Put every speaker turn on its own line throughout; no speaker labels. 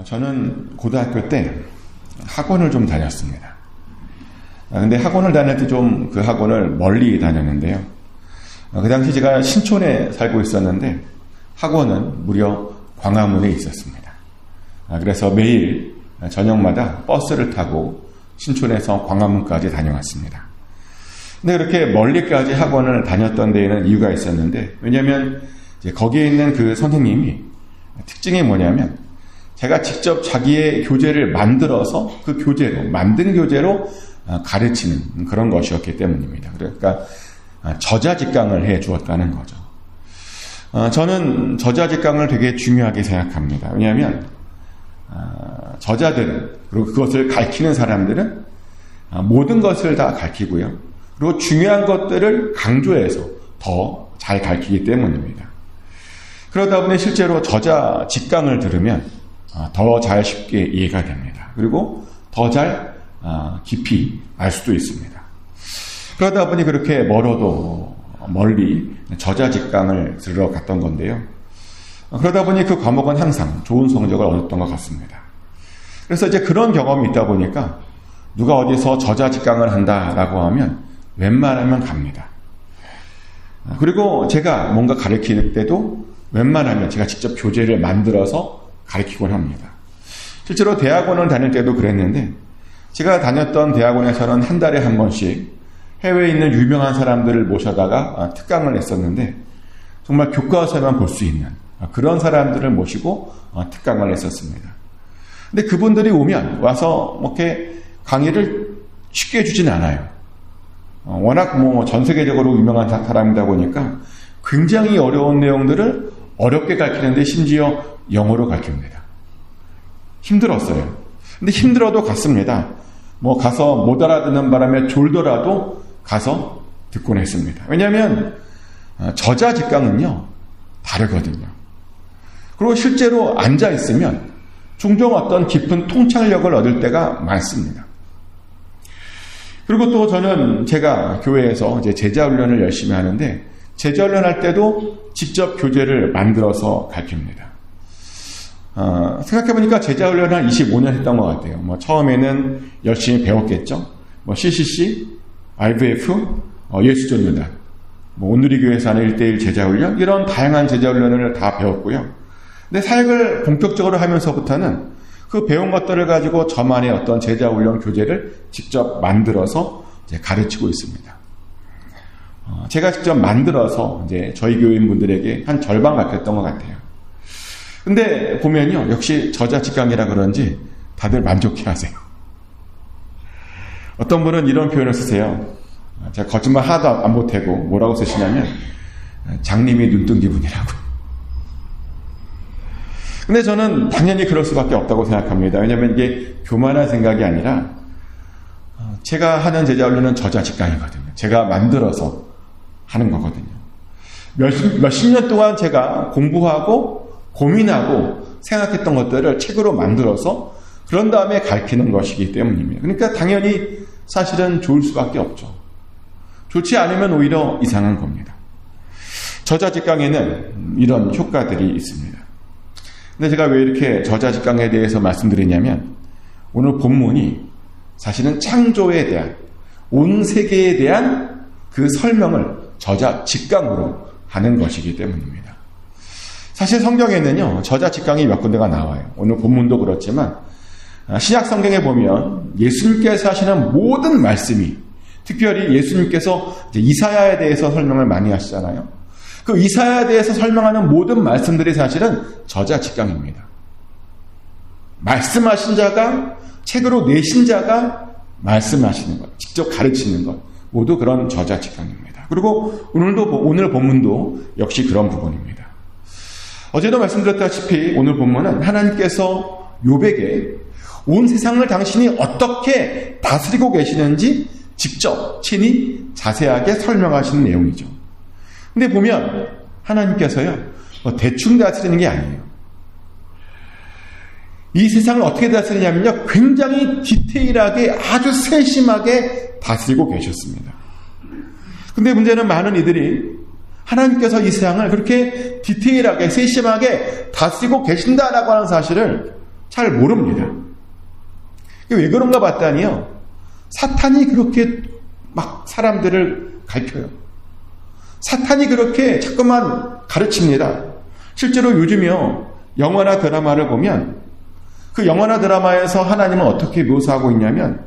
저는 고등학교 때 학원을 좀 다녔습니다. 근데 학원을 다닐 때 좀 그 학원을 멀리 다녔는데요. 그 당시 제가 신촌에 살고 있었는데 학원은 무려 광화문에 있었습니다. 그래서 매일 저녁마다 버스를 타고 신촌에서 광화문까지 다녀왔습니다. 근데 그렇게 멀리까지 학원을 다녔던 데에는 이유가 있었는데, 왜냐하면 이제 거기에 있는 그 선생님이 특징이 뭐냐면 제가 직접 자기의 교재를 만들어서 그 교재로, 만든 교재로 가르치는 그런 것이었기 때문입니다. 그러니까 저자직강을 해 주었다는 거죠. 저는 저자직강을 되게 중요하게 생각합니다. 왜냐하면 저자들은, 그리고 그것을 가르치는 사람들은 모든 것을 다 가르치고요. 그리고 중요한 것들을 강조해서 더 잘 가르치기 때문입니다. 그러다 보니 실제로 저자직강을 들으면 더 잘 쉽게 이해가 됩니다. 그리고 더 잘 깊이 알 수도 있습니다. 그러다 보니 그렇게 멀리 저자직강을 들으러 갔던 건데요. 그러다 보니 그 과목은 항상 좋은 성적을 얻었던 것 같습니다. 그래서 이제 그런 경험이 있다 보니까 누가 어디서 저자직강을 한다라고 하면 웬만하면 갑니다. 그리고 제가 뭔가 가르칠 때도 웬만하면 제가 직접 교재를 만들어서 가르치곤 합니다. 실제로 대학원을 다닐 때도 그랬는데, 제가 다녔던 대학원에서는 한 달에 한 번씩 해외에 있는 유명한 사람들을 모셔다가 특강을 했었는데, 정말 교과서에만 볼 수 있는 그런 사람들을 모시고 특강을 했었습니다. 근데 그분들이 와서 이렇게 강의를 쉽게 해주진 않아요. 워낙 전 세계적으로 유명한 사람이다 보니까 굉장히 어려운 내용들을 어렵게 가르치는데 심지어 영어로 가르칩니다. 힘들었어요. 근데 힘들어도 갔습니다. 가서 못 알아듣는 바람에 졸더라도 가서 듣곤 했습니다. 왜냐하면 저자직강은요 다르거든요. 그리고 실제로 앉아 있으면 종종 어떤 깊은 통찰력을 얻을 때가 많습니다. 그리고 또 저는 제가 교회에서 이제 제자훈련을 열심히 하는데, 제자훈련할 때도 직접 교재를 만들어서 가르칩니다. 생각해보니까 제자훈련을 한 25년 했던 것 같아요. 처음에는 열심히 배웠겠죠. CCC, IVF, 예수전도단, 오늘의 교회에서 하는 1대1 제자훈련, 이런 다양한 제자훈련을 다 배웠고요. 근데 사역을 본격적으로 하면서부터는 그 배운 것들을 가지고 저만의 어떤 제자훈련 교재를 직접 만들어서 이제 가르치고 있습니다. 제가 직접 만들어서 이제 저희 교인분들에게 한 절반 맡겼던 것 같아요. 근데 보면요, 역시 저자직강이라 그런지 다들 만족해 하세요. 어떤 분은 이런 표현을 쓰세요. 제가 거짓말 하나도 안 보태고 뭐라고 쓰시냐면 장님이 눈뜬 기분이라고. 근데 저는 당연히 그럴 수밖에 없다고 생각합니다. 왜냐하면 이게 교만한 생각이 아니라 제가 하는 제자훈련은 저자직강이거든요. 제가 만들어서 하는 거거든요. 몇십 년 동안 제가 공부하고 고민하고 생각했던 것들을 책으로 만들어서 그런 다음에 가르치는 것이기 때문입니다. 그러니까 당연히 사실은 좋을 수밖에 없죠. 좋지 않으면 오히려 이상한 겁니다. 저자직강에는 이런 효과들이 있습니다. 근데 제가 왜 이렇게 저자직강에 대해서 말씀드리냐면, 오늘 본문이 사실은 창조에 대한, 온 세계에 대한 그 설명을 저자직강으로 하는 것이기 때문입니다. 사실 성경에는요, 저자직강이 몇 군데가 나와요. 오늘 본문도 그렇지만 신약 성경에 보면 예수님께서 하시는 모든 말씀이, 특별히 예수님께서 이사야에 대해서 설명을 많이 하시잖아요. 그 이사야에 대해서 설명하는 모든 말씀들이 사실은 저자직강입니다. 말씀하신 자가, 책으로 내신 자가 말씀하시는 것, 직접 가르치는 것, 모두 그런 저자직강입니다. 그리고 오늘 본문도 역시 그런 부분입니다. 어제도 말씀드렸다시피 오늘 본문은 하나님께서 욥에게 온 세상을 당신이 어떻게 다스리고 계시는지 직접 친히 자세하게 설명하시는 내용이죠. 근데 보면 하나님께서요, 대충 다스리는 게 아니에요. 이 세상을 어떻게 다스리냐면요, 굉장히 디테일하게, 아주 세심하게 다스리고 계셨습니다. 근데 문제는 많은 이들이 하나님께서 이 세상을 그렇게 디테일하게, 세심하게 다스리고 계신다라고 하는 사실을 잘 모릅니다. 왜 그런가 봤더니요, 사탄이 그렇게 막 사람들을 가르쳐요. 사탄이 그렇게 자꾸만 가르칩니다. 실제로 요즘요, 영화나 드라마를 보면 그 영화나 드라마에서 하나님은 어떻게 묘사하고 있냐면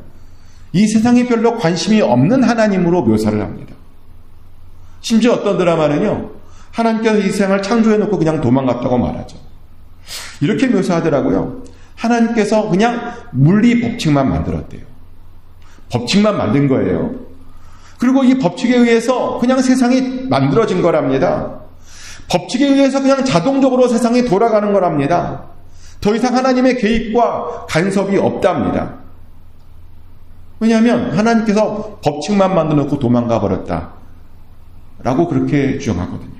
이 세상에 별로 관심이 없는 하나님으로 묘사를 합니다. 심지어 어떤 드라마는요, 하나님께서 이 세상을 창조해놓고 그냥 도망갔다고 말하죠. 이렇게 묘사하더라고요. 하나님께서 그냥 물리 법칙만 만들었대요. 법칙만 만든 거예요. 그리고 이 법칙에 의해서 그냥 세상이 만들어진 거랍니다. 법칙에 의해서 그냥 자동적으로 세상이 돌아가는 거랍니다. 더 이상 하나님의 개입과 간섭이 없답니다. 왜냐하면 하나님께서 법칙만 만들어 놓고 도망가 버렸다 라고 그렇게 주장하거든요.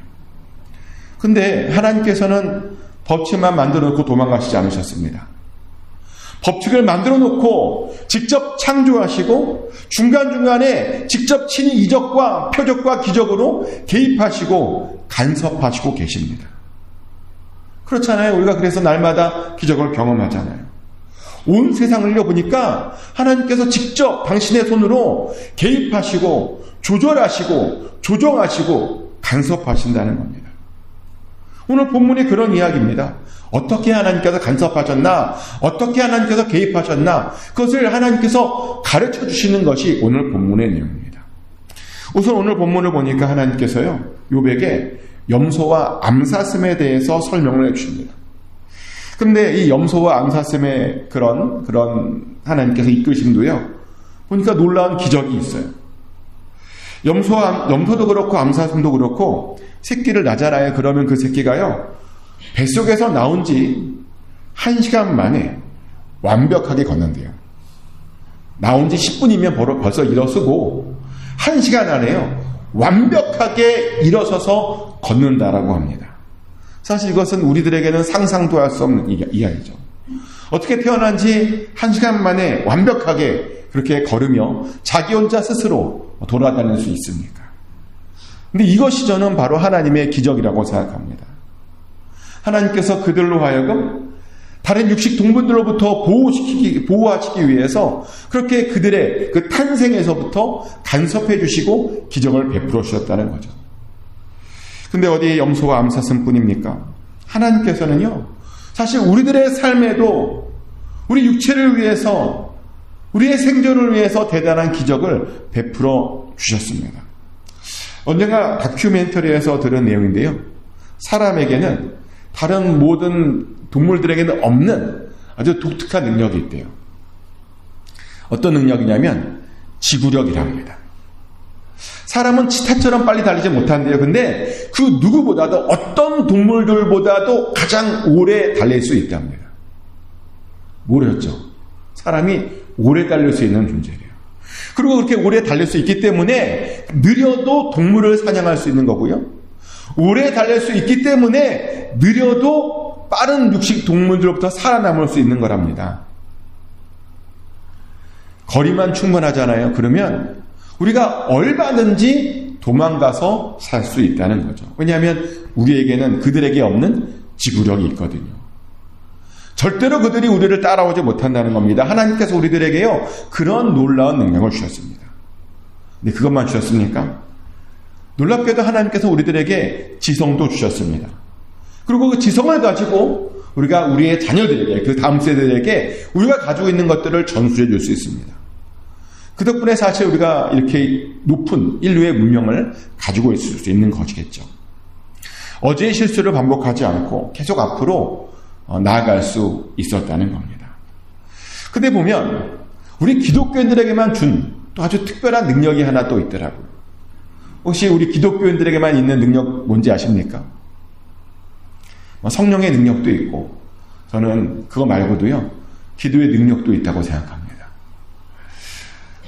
근데 하나님께서는 법칙만 만들어 놓고 도망가시지 않으셨습니다. 법칙을 만들어 놓고 직접 창조하시고 중간중간에 직접 친히 이적과 표적과 기적으로 개입하시고 간섭하시고 계십니다. 그렇잖아요. 우리가 그래서 날마다 기적을 경험하잖아요. 온 세상을요 보니까 하나님께서 직접 당신의 손으로 개입하시고 조절하시고 조정하시고 간섭하신다는 겁니다. 오늘 본문이 그런 이야기입니다. 어떻게 하나님께서 간섭하셨나, 어떻게 하나님께서 개입하셨나, 그것을 하나님께서 가르쳐 주시는 것이 오늘 본문의 내용입니다. 우선 오늘 본문을 보니까 하나님께서요, 욥에게 염소와 암사슴에 대해서 설명을 해주십니다. 근데 이 염소와 암사슴의 그런 하나님께서 이끄심도요, 보니까 놀라운 기적이 있어요. 염소도 그렇고 암사슴도 그렇고 새끼를 낳잖아요. 그러면 그 새끼가요, 뱃속에서 나온 지 1시간 만에 완벽하게 걷는데요. 나온 지 10분이면 벌써 일어서고 1시간 안에요, 완벽하게 일어서서 걷는다라고 합니다. 사실 이것은 우리들에게는 상상도 할 수 없는 이야기죠. 어떻게 태어난지 1시간 만에 완벽하게 그렇게 걸으며 자기 혼자 스스로 돌아다닐 수 있습니까? 근데 이것이 저는 바로 하나님의 기적이라고 생각합니다. 하나님께서 그들로 하여금 다른 육식 동물들로부터 보호하시기 위해서 그렇게 그들의 그 탄생에서부터 간섭해 주시고 기적을 베풀어 주셨다는 거죠. 근데 어디 염소와 암사슴 뿐입니까? 하나님께서는요, 사실 우리들의 삶에도 우리 육체를 위해서, 우리의 생존을 위해서 대단한 기적을 베풀어 주셨습니다. 언젠가 다큐멘터리에서 들은 내용인데요, 사람에게는 다른 모든 동물들에게는 없는 아주 독특한 능력이 있대요. 어떤 능력이냐면 지구력이랍니다. 사람은 치타처럼 빨리 달리지 못한대요. 근데 그 누구보다도, 어떤 동물들보다도 가장 오래 달릴 수 있답니다. 모르셨죠? 사람이 오래 달릴 수 있는 존재예요. 그리고 그렇게 오래 달릴 수 있기 때문에 느려도 동물을 사냥할 수 있는 거고요, 오래 달릴 수 있기 때문에 느려도 빠른 육식 동물들로부터 살아남을 수 있는 거랍니다. 거리만 충분하잖아요. 그러면 우리가 얼마든지 도망가서 살 수 있다는 거죠. 왜냐하면 우리에게는 그들에게 없는 지구력이 있거든요. 절대로 그들이 우리를 따라오지 못한다는 겁니다. 하나님께서 우리들에게요, 그런 놀라운 능력을 주셨습니다. 근데 그것만 주셨습니까? 놀랍게도 하나님께서 우리들에게 지성도 주셨습니다. 그리고 그 지성을 가지고 우리가 우리의 자녀들에게, 그 다음 세대들에게 우리가 가지고 있는 것들을 전수해 줄 수 있습니다. 그 덕분에 사실 우리가 이렇게 높은 인류의 문명을 가지고 있을 수 있는 것이겠죠. 어제의 실수를 반복하지 않고 계속 앞으로 나아갈 수 있었다는 겁니다. 근데 보면 우리 기독교인들에게만 준 또 아주 특별한 능력이 하나 또 있더라고요. 혹시 우리 기독교인들에게만 있는 능력 뭔지 아십니까? 성령의 능력도 있고, 저는 그거 말고도요, 기도의 능력도 있다고 생각합니다.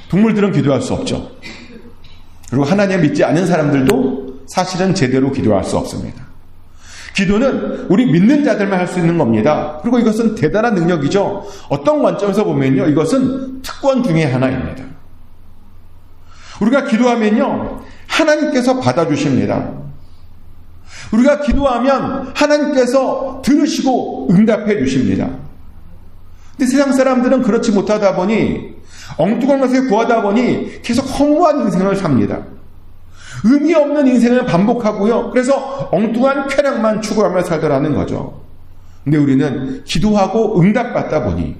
동물들은 기도할 수 없죠. 그리고 하나님 믿지 않는 사람들도 사실은 제대로 기도할 수 없습니다. 기도는 우리 믿는 자들만 할 수 있는 겁니다. 그리고 이것은 대단한 능력이죠. 어떤 관점에서 보면요, 이것은 특권 중에 하나입니다. 우리가 기도하면요, 하나님께서 받아주십니다. 우리가 기도하면 하나님께서 들으시고 응답해 주십니다. 근데 세상 사람들은 그렇지 못하다 보니 엉뚱한 것을 구하다 보니 계속 허무한 인생을 삽니다. 의미 없는 인생을 반복하고요. 그래서 엉뚱한 쾌락만 추구하며 살더라는 거죠. 근데 우리는 기도하고 응답받다 보니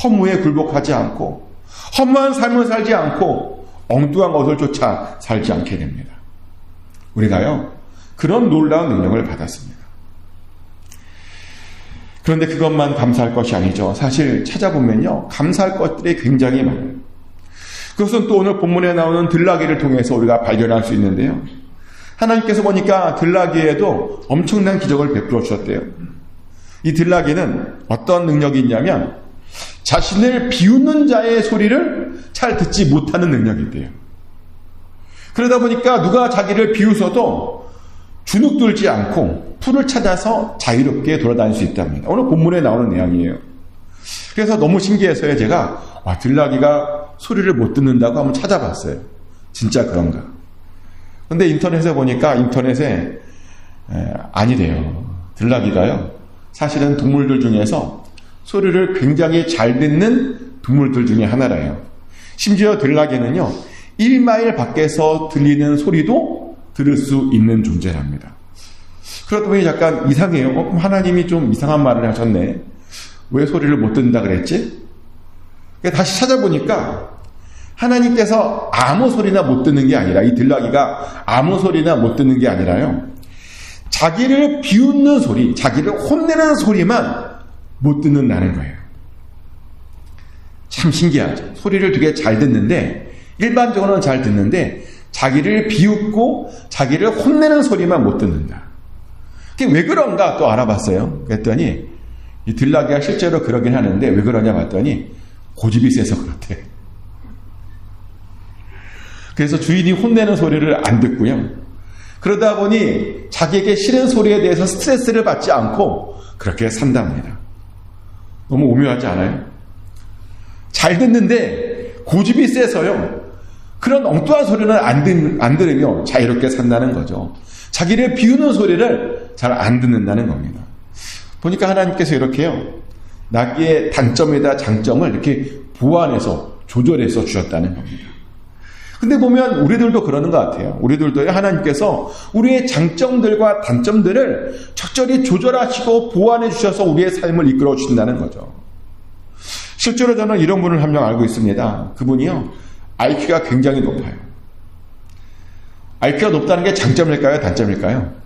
허무에 굴복하지 않고 허무한 삶을 살지 않고 엉뚱한 것을 쫓아 살지 않게 됩니다. 우리가요, 그런 놀라운 능력을 받았습니다. 그런데 그것만 감사할 것이 아니죠. 사실 찾아보면요, 감사할 것들이 굉장히 많아요. 그것은 또 오늘 본문에 나오는 들나귀를 통해서 우리가 발견할 수 있는데요. 하나님께서 보니까 들나귀에도 엄청난 기적을 베풀어 주셨대요. 이 들나귀는 어떤 능력이 있냐면 자신을 비웃는 자의 소리를 잘 듣지 못하는 능력이 있대요. 그러다 보니까 누가 자기를 비웃어도 주눅 들지 않고 풀을 찾아서 자유롭게 돌아다닐 수 있답니다. 오늘 본문에 나오는 내용이에요. 그래서 너무 신기해서요, 제가 들나귀가 소리를 못 듣는다고 한번 찾아봤어요. 진짜 그런가? 근데 인터넷에 보니까 인터넷에 아니래요. 들나귀가요, 사실은 동물들 중에서 소리를 굉장히 잘 듣는 동물들 중에 하나래요. 심지어 들나귀는요, 1마일 밖에서 들리는 소리도 들을 수 있는 존재랍니다. 그러다 보니 약간 이상해요. 그럼 하나님이 좀 이상한 말을 하셨네. 왜 소리를 못 듣는다 그랬지? 다시 찾아보니까 하나님께서 아무 소리나 못 듣는 게 아니라, 이 들나귀가 아무 소리나 못 듣는 게 아니라요, 자기를 비웃는 소리, 자기를 혼내는 소리만 못 듣는다는 거예요. 참 신기하죠. 소리를 되게 잘 듣는데, 일반적으로는 잘 듣는데 자기를 비웃고 자기를 혼내는 소리만 못 듣는다. 그게 왜 그런가 또 알아봤어요. 그랬더니 이 들나귀가 실제로 그러긴 하는데 왜 그러냐 봤더니 고집이 세서 그렇대. 그래서 주인이 혼내는 소리를 안 듣고요. 그러다 보니 자기에게 싫은 소리에 대해서 스트레스를 받지 않고 그렇게 산답니다. 너무 오묘하지 않아요? 잘 듣는데 고집이 세서요, 그런 엉뚱한 소리는 안 들으며 자유롭게 산다는 거죠. 자기를 비우는 소리를 잘 안 듣는다는 겁니다. 보니까 하나님께서 이렇게요, 나귀의 단점이다 장점을 이렇게 보완해서 조절해서 주셨다는 겁니다. 근데 보면 우리들도 그러는 것 같아요. 우리들도 하나님께서 우리의 장점들과 단점들을 적절히 조절하시고 보완해 주셔서 우리의 삶을 이끌어 주신다는 거죠. 실제로 저는 이런 분을 한 명 알고 있습니다. 그분이요, IQ가 굉장히 높아요. IQ가 높다는 게 장점일까요? 단점일까요?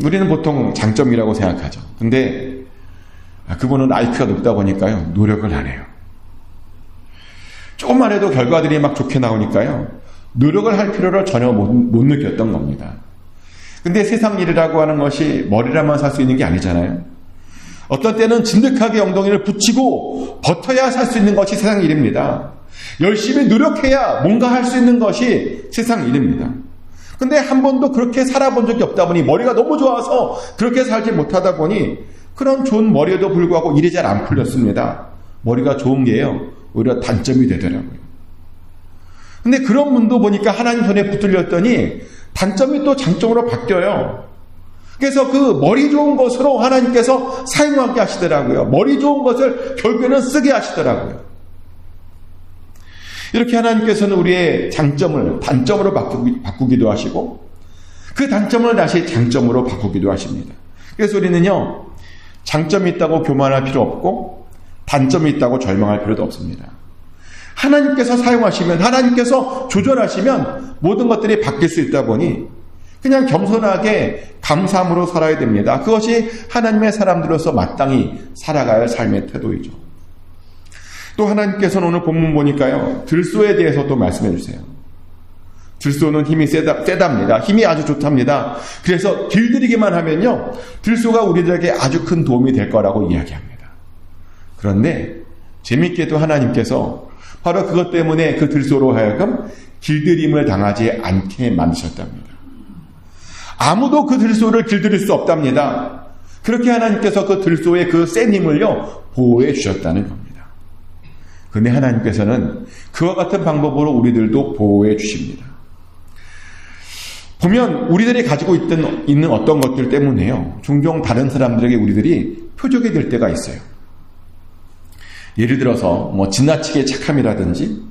우리는 보통 장점이라고 생각하죠. 근데 그분은 IQ가 높다 보니까요, 노력을 안 해요. 조금만 해도 결과들이 막 좋게 나오니까요, 노력을 할 필요를 전혀 못 느꼈던 겁니다. 근데 세상 일이라고 하는 것이 머리라만 살 수 있는 게 아니잖아요. 어떤 때는 진득하게 엉덩이를 붙이고 버텨야 살 수 있는 것이 세상 일입니다. 열심히 노력해야 뭔가 할 수 있는 것이 세상 일입니다. 근데 한 번도 그렇게 살아본 적이 없다 보니, 머리가 너무 좋아서 그렇게 살지 못하다 보니 그런 좋은 머리에도 불구하고 일이 잘 안 풀렸습니다. 머리가 좋은 게요, 오히려 단점이 되더라고요. 근데 그런 분도 보니까 하나님 손에 붙들렸더니 단점이 또 장점으로 바뀌어요. 그래서 그 머리 좋은 것으로 하나님께서 사용하게 하시더라고요. 머리 좋은 것을 결국에는 쓰게 하시더라고요. 이렇게 하나님께서는 우리의 장점을 단점으로 바꾸기도 하시고 그 단점을 다시 장점으로 바꾸기도 하십니다. 그래서 우리는요, 장점이 있다고 교만할 필요 없고 단점이 있다고 절망할 필요도 없습니다. 하나님께서 사용하시면, 하나님께서 조절하시면 모든 것들이 바뀔 수 있다 보니 그냥 겸손하게 감사함으로 살아야 됩니다. 그것이 하나님의 사람들로서 마땅히 살아가야 할 삶의 태도이죠. 또 하나님께서는 오늘 본문 보니까요, 들소에 대해서 또 말씀해 주세요. 들소는 힘이 세답니다. 힘이 아주 좋답니다. 그래서 길들이기만 하면요, 들소가 우리들에게 아주 큰 도움이 될 거라고 이야기합니다. 그런데 재밌게도 하나님께서 바로 그것 때문에 그 들소로 하여금 길들임을 당하지 않게 만드셨답니다. 아무도 그 들소를 길들일 수 없답니다. 그렇게 하나님께서 그 들소의 그 센 힘을요, 보호해 주셨다는 겁니다. 그런데 하나님께서는 그와 같은 방법으로 우리들도 보호해 주십니다. 보면 우리들이 가지고 있는 어떤 것들 때문에요, 종종 다른 사람들에게 우리들이 표적이 될 때가 있어요. 예를 들어서 지나치게 착함이라든지,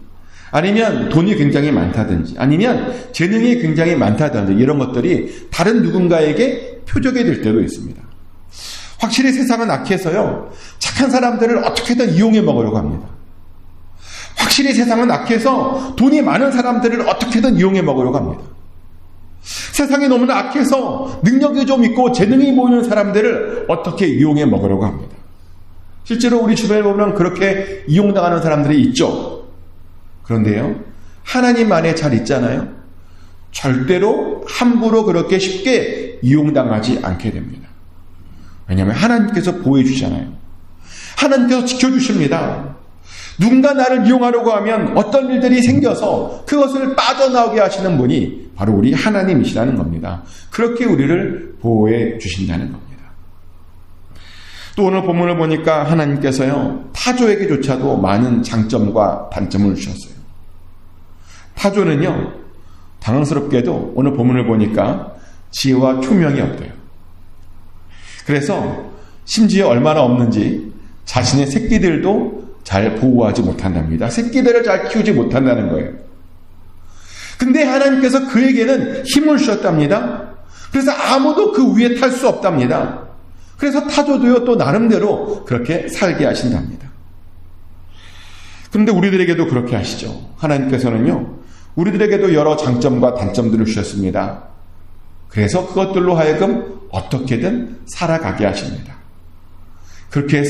아니면 돈이 굉장히 많다든지, 아니면 재능이 굉장히 많다든지, 이런 것들이 다른 누군가에게 표적이 될 때도 있습니다. 확실히 세상은 악해서요, 착한 사람들을 어떻게든 이용해 먹으려고 합니다. 확실히 세상은 악해서 돈이 많은 사람들을 어떻게든 이용해 먹으려고 합니다. 세상이 너무나 악해서 능력이 좀 있고 재능이 보이는 사람들을 어떻게 이용해 먹으려고 합니다. 실제로 우리 주변에 보면 그렇게 이용당하는 사람들이 있죠. 그런데요, 하나님 안에 잘 있잖아요. 절대로 함부로 그렇게 쉽게 이용당하지 않게 됩니다. 왜냐하면 하나님께서 보호해 주잖아요. 하나님께서 지켜주십니다. 누군가 나를 이용하려고 하면 어떤 일들이 생겨서 그것을 빠져나오게 하시는 분이 바로 우리 하나님이시라는 겁니다. 그렇게 우리를 보호해 주신다는 겁니다. 또 오늘 본문을 보니까 하나님께서요, 타조에게조차도 많은 장점과 단점을 주셨어요. 타조는요, 당황스럽게도 오늘 본문을 보니까 지혜와 총명이 없대요. 그래서 심지어 얼마나 없는지 자신의 새끼들도 잘 보호하지 못한답니다. 새끼들을 잘 키우지 못한다는 거예요. 근데 하나님께서 그에게는 힘을 주셨답니다. 그래서 아무도 그 위에 탈 수 없답니다. 그래서 타조도요, 또 나름대로 그렇게 살게 하신답니다. 그런데 우리들에게도 그렇게 하시죠. 하나님께서는요, 우리들에게도 여러 장점과 단점들을 주셨습니다. 그래서 그것들로 하여금 어떻게든 살아가게 하십니다. 그렇게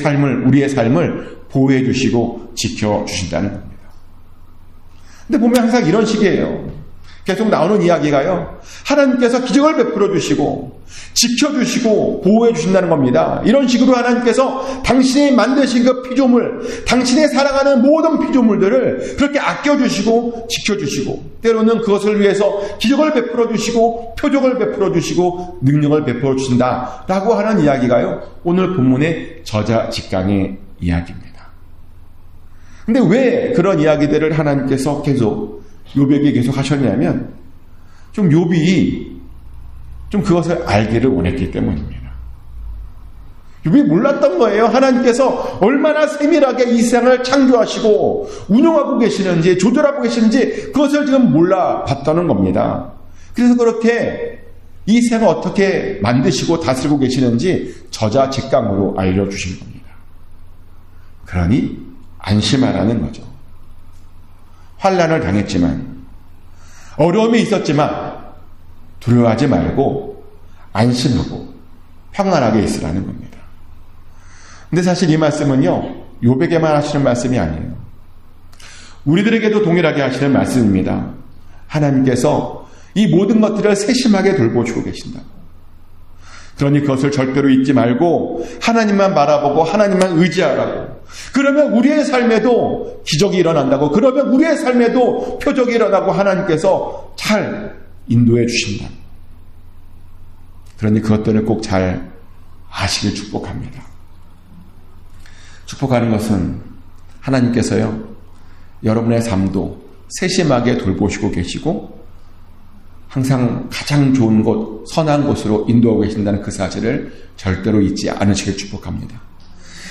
우리의 삶을 보호해 주시고 지켜 주신다는 겁니다. 근데 보면 항상 이런 식이에요. 계속 나오는 이야기가요, 하나님께서 기적을 베풀어 주시고 지켜주시고 보호해 주신다는 겁니다. 이런 식으로 하나님께서 당신이 만드신 그 피조물, 당신의 사랑하는 모든 피조물들을 그렇게 아껴주시고 지켜주시고, 때로는 그것을 위해서 기적을 베풀어 주시고 표적을 베풀어 주시고 능력을 베풀어 주신다라고 하는 이야기가요, 오늘 본문의 저자직강의 이야기입니다. 근데 왜 그런 이야기들을 하나님께서 계속 욥에게 계속 하셨냐면, 좀 욥이 좀 그것을 알기를 원했기 때문입니다. 욥이 몰랐던 거예요. 하나님께서 얼마나 세밀하게 이 세상을 창조하시고 운영하고 계시는지, 조절하고 계시는지 그것을 지금 몰라봤다는 겁니다. 그래서 그렇게 이 세상을 어떻게 만드시고 다스리고 계시는지 저자직강으로 알려주신 겁니다. 그러니 안심하라는 거죠. 환난을 당했지만, 어려움이 있었지만 두려워하지 말고 안심하고 평안하게 있으라는 겁니다. 근데 사실 이 말씀은요, 욥에게만 하시는 말씀이 아니에요. 우리들에게도 동일하게 하시는 말씀입니다. 하나님께서 이 모든 것들을 세심하게 돌보시고 계신다고. 그러니 그것을 절대로 잊지 말고 하나님만 바라보고 하나님만 의지하라고. 그러면 우리의 삶에도 기적이 일어난다고. 그러면 우리의 삶에도 표적이 일어나고 하나님께서 잘 인도해 주신다. 그러니 그것들을 꼭 잘 아시길 축복합니다. 축복하는 것은 하나님께서요, 여러분의 삶도 세심하게 돌보시고 계시고 항상 가장 좋은 곳, 선한 곳으로 인도하고 계신다는 그 사실을 절대로 잊지 않으시길 축복합니다.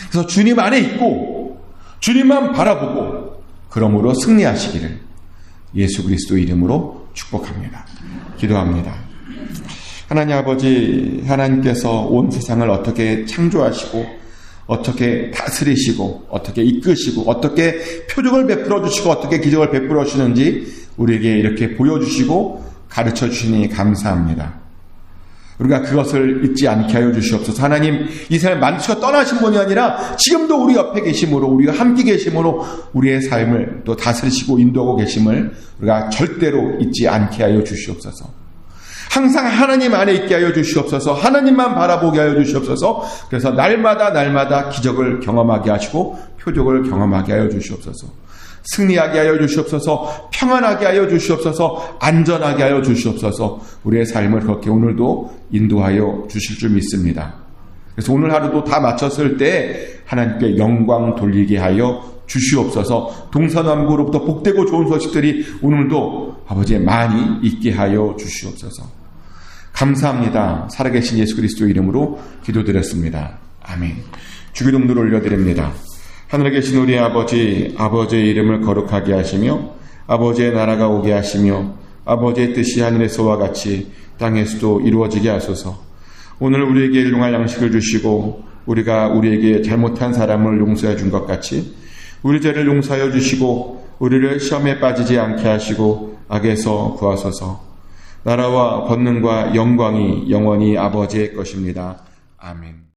그래서 주님 안에 있고 주님만 바라보고 그러므로 승리하시기를 예수 그리스도 이름으로 축복합니다. 기도합니다. 하나님 아버지, 하나님께서 온 세상을 어떻게 창조하시고 어떻게 다스리시고 어떻게 이끄시고 어떻게 표적을 베풀어 주시고 어떻게 기적을 베풀어 주시는지 우리에게 이렇게 보여주시고 가르쳐 주시니 감사합니다. 우리가 그것을 잊지 않게 하여 주시옵소서. 하나님, 이 세상을 만드시고 떠나신 분이 아니라 지금도 우리 옆에 계심으로, 우리가 함께 계심으로 우리의 삶을 또 다스리시고 인도하고 계심을 우리가 절대로 잊지 않게 하여 주시옵소서. 항상 하나님 안에 있게 하여 주시옵소서. 하나님만 바라보게 하여 주시옵소서. 그래서 날마다 기적을 경험하게 하시고 표적을 경험하게 하여 주시옵소서. 승리하게 하여 주시옵소서. 평안하게 하여 주시옵소서. 안전하게 하여 주시옵소서. 우리의 삶을 그렇게 오늘도 인도하여 주실 줄 믿습니다. 그래서 오늘 하루도 다 마쳤을 때 하나님께 영광 돌리게 하여 주시옵소서. 동서남북으로부터 복되고 좋은 소식들이 오늘도 아버지 많이 있게 하여 주시옵소서. 감사합니다. 살아계신 예수 그리스도 이름으로 기도드렸습니다. 아멘. 주기도문을 올려드립니다. 하늘에 계신 우리 아버지, 아버지의 이름을 거룩하게 하시며 아버지의 나라가 오게 하시며 아버지의 뜻이 하늘에서와 같이 땅에서도 이루어지게 하소서. 오늘 우리에게 일용할 양식을 주시고 우리가 우리에게 잘못한 사람을 용서해 준 것 같이 우리 죄를 용서하여 주시고 우리를 시험에 빠지지 않게 하시고 악에서 구하소서. 나라와 권능과 영광이 영원히 아버지의 것입니다. 아멘.